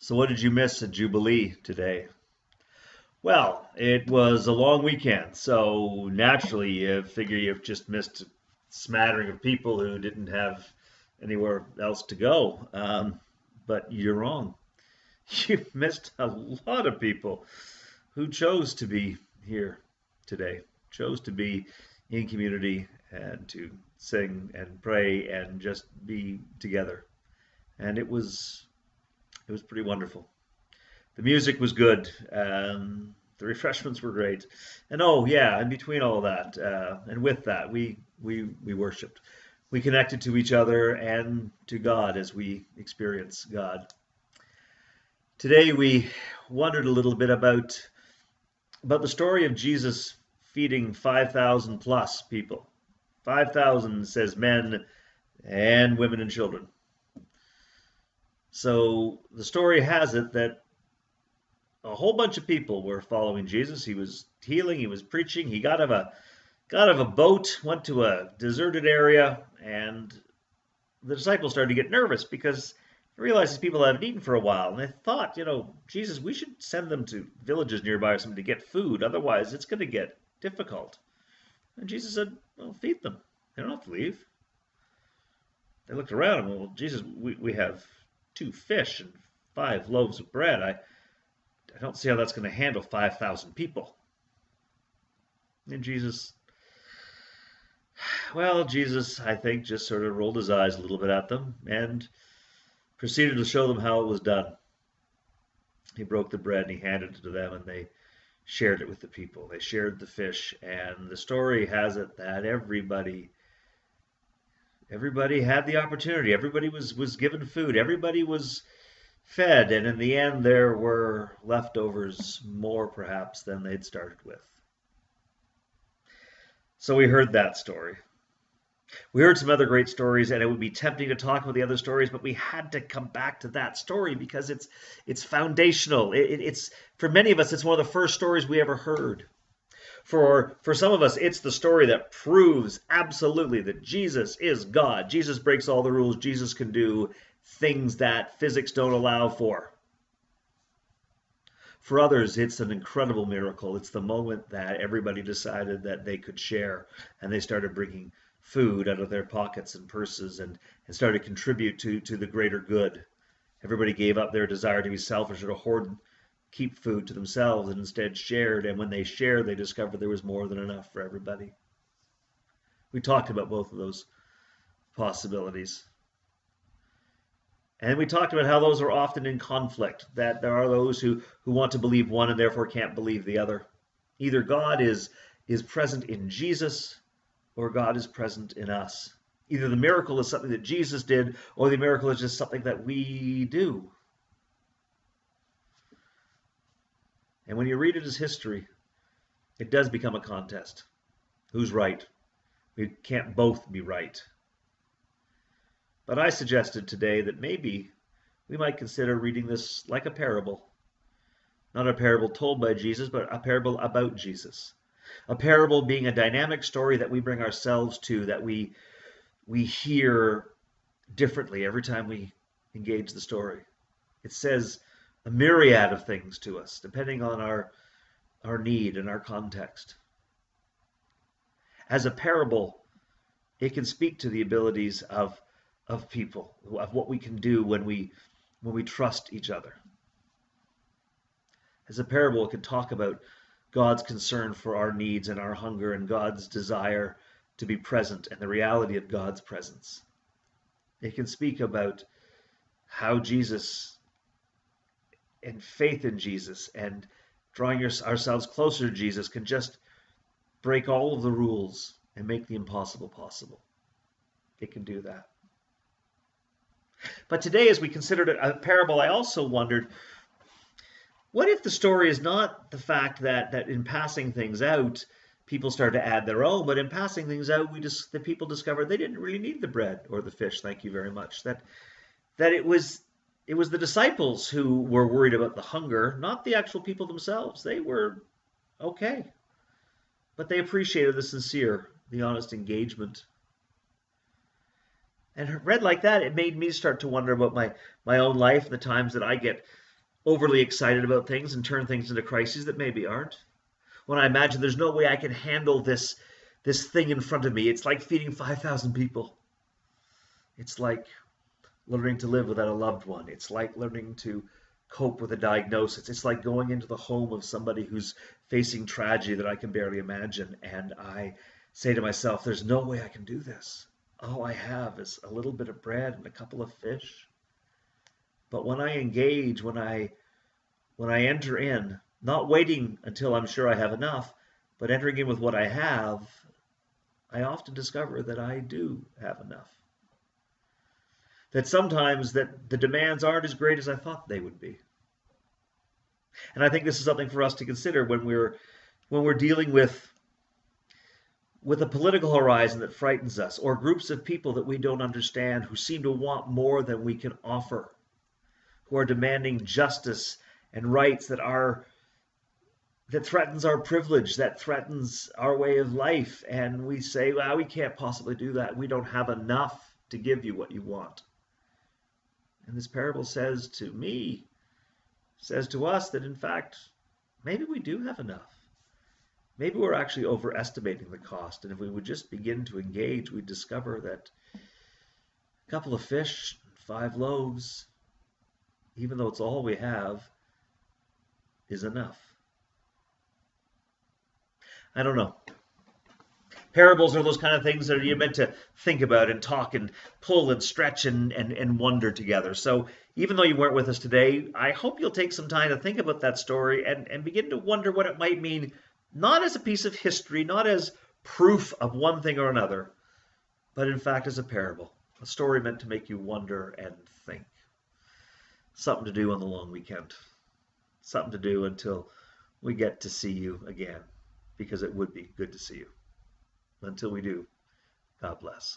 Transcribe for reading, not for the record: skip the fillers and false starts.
So what did you miss at Jubilee today? Well, it was a long weekend, so naturally you figure you've just missed a smattering of people who didn't have anywhere else to go. But you're wrong. You missed a lot of people who chose to be here today, chose to be in community and to sing and pray and just be together. And it was pretty wonderful. The music was good. The refreshments were great, and oh yeah, in between all of that, and with that, we worshipped. We connected to each other and to God as we experience God. Today we wondered a little bit about the story of Jesus feeding 5,000 plus people. 5,000 says men and women and children. So the story has it that a whole bunch of people were following Jesus. He was healing, he was preaching. He got out of a boat, went to a deserted area, and the disciples started to get nervous because they realized these people haven't eaten for a while. And they thought, Jesus, we should send them to villages nearby or something to get food. Otherwise, it's going to get difficult. And Jesus said, well, feed them. They don't have to leave. They looked around and, well, Jesus, we have 2 fish and 5 loaves of bread. I don't see how that's going to handle 5,000 people. And Jesus, I think, just sort of rolled his eyes a little bit at them and proceeded to show them how it was done. He broke the bread and he handed it to them, and they shared it with the people. They shared the fish, and the story has it that everybody had the opportunity. Everybody was given food. Everybody was fed, and in the end there were leftovers, more perhaps than they'd started with. So we heard that story. We heard some other great stories, and it would be tempting to talk about the other stories, but we had to come back to that story because it's foundational. It's for many of us, it's one of the first stories we ever heard. For some of us, it's the story that proves absolutely that Jesus is God. Jesus breaks all the rules. Jesus can do things that physics don't allow for. For others, it's an incredible miracle. It's the moment that everybody decided that they could share, and they started bringing food out of their pockets and purses and started to contribute to the greater good. Everybody gave up their desire to be selfish or to hoard, keep food to themselves, and instead shared. And when they shared, they discovered there was more than enough for everybody. We talked about both of those possibilities. And we talked about how those are often in conflict, that there are those who want to believe one and therefore can't believe the other. Either God is present in Jesus or God is present in us. Either the miracle is something that Jesus did or the miracle is just something that we do. And when you read it as history, it does become a contest. Who's right? We can't both be right. But I suggested today that maybe we might consider reading this like a parable. Not a parable told by Jesus, but a parable about Jesus. A parable being a dynamic story that we bring ourselves to, that we hear differently every time we engage the story. It says a myriad of things to us, depending on our need and our context. As a parable, it can speak to the abilities of people, of what we can do when we trust each other. As a parable, it can talk about God's concern for our needs and our hunger and God's desire to be present and the reality of God's presence. It can speak about how Jesus and faith in Jesus and drawing ourselves closer to Jesus can just break all of the rules and make the impossible possible. It can do that. But today, as we considered a parable, I also wondered, what if the story is not the fact that in passing things out, people started to add their own, but in passing things out, the people discovered they didn't really need the bread or the fish, thank you very much, that it was the disciples who were worried about the hunger, not the actual people themselves. They were okay, but they appreciated the honest engagement. And read like that, it made me start to wonder about my own life, the times that I get overly excited about things and turn things into crises that maybe aren't. When I imagine there's no way I can handle this thing in front of me. It's like feeding 5,000 people. It's like learning to live without a loved one. It's like learning to cope with a diagnosis. It's like going into the home of somebody who's facing tragedy that I can barely imagine. And I say to myself, there's no way I can do this. All I have is a little bit of bread and a couple of fish. But when I engage, when I enter in, not waiting until I'm sure I have enough, but entering in with what I have, I often discover that I do have enough. That sometimes that the demands aren't as great as I thought they would be. And I think this is something for us to consider when we're dealing with a political horizon that frightens us, or groups of people that we don't understand who seem to want more than we can offer, who are demanding justice and rights that threatens our privilege, that threatens our way of life. And we say, well, we can't possibly do that. We don't have enough to give you what you want. And this parable says to me, says to us that in fact, maybe we do have enough. Maybe we're actually overestimating the cost. And if we would just begin to engage, we'd discover that a couple of fish, 5 loaves, even though it's all we have, is enough. I don't know. Parables are those kind of things that you're meant to think about and talk and pull and stretch and wonder together. So even though you weren't with us today, I hope you'll take some time to think about that story and begin to wonder what it might mean, not as a piece of history, not as proof of one thing or another, but in fact as a parable, a story meant to make you wonder and think. Something to do on the long weekend. Something to do until we get to see you again, because it would be good to see you. Until we do, God bless.